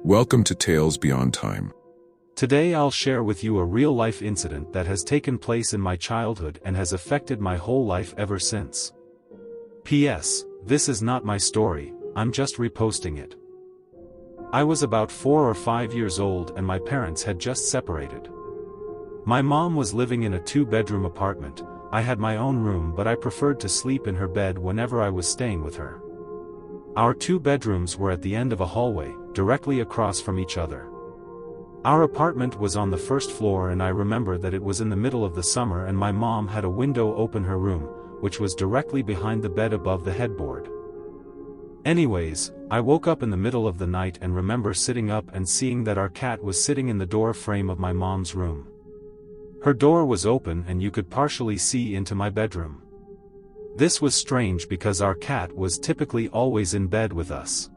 Welcome to Tales Beyond Time. Today I'll share with you a real-life incident that has taken place in my childhood and has affected my whole life ever since. P.S. This is not my story, I'm just reposting it. I was about 4 or 5 years old and my parents had just separated. My mom was living in a 2-bedroom apartment. I had my own room, but I preferred to sleep in her bed whenever I was staying with her. Our 2 bedrooms were at the end of a hallway, directly across from each other. Our apartment was on the first floor, and I remember that it was in the middle of the summer and my mom had a window open her room, which was directly behind the bed above the headboard. Anyways, I woke up in the middle of the night and remember sitting up and seeing that our cat was sitting in the door frame of my mom's room. Her door was open and you could partially see into my bedroom. This was strange because our cat was typically always in bed with us.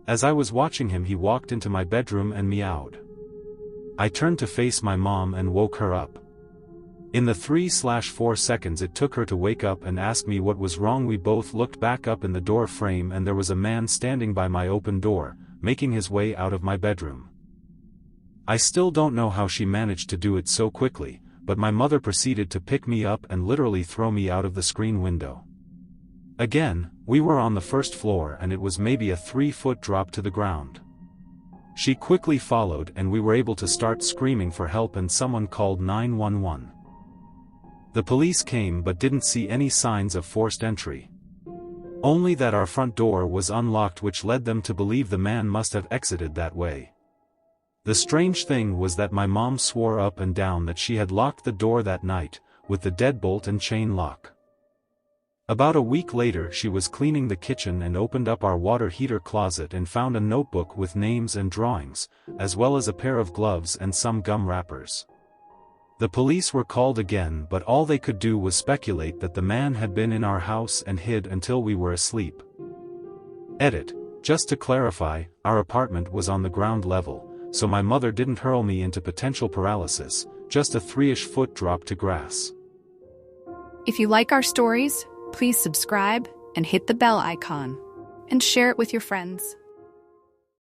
As I was watching him, he walked into my bedroom and meowed. I turned to face my mom and woke her up. In the 3/4 seconds it took her to wake up and ask me what was wrong, we both looked back up in the door frame and there was a man standing by my open door, making his way out of my bedroom. I still don't know how she managed to do it so quickly, but my mother proceeded to pick me up and literally throw me out of the screen window. Again, we were on the first floor and it was maybe a 3-foot drop to the ground. She quickly followed and we were able to start screaming for help and someone called 911. The police came but didn't see any signs of forced entry. Only that our front door was unlocked, which led them to believe the man must have exited that way. The strange thing was that my mom swore up and down that she had locked the door that night, with the deadbolt and chain lock. About a week later she was cleaning the kitchen and opened up our water heater closet and found a notebook with names and drawings, as well as a pair of gloves and some gum wrappers. The police were called again, but all they could do was speculate that the man had been in our house and hid until we were asleep. Edit. Just to clarify, our apartment was on the ground level, so my mother didn't hurl me into potential paralysis, just a 3-ish foot drop to grass. If you like our stories, please subscribe and hit the bell icon, and share it with your friends.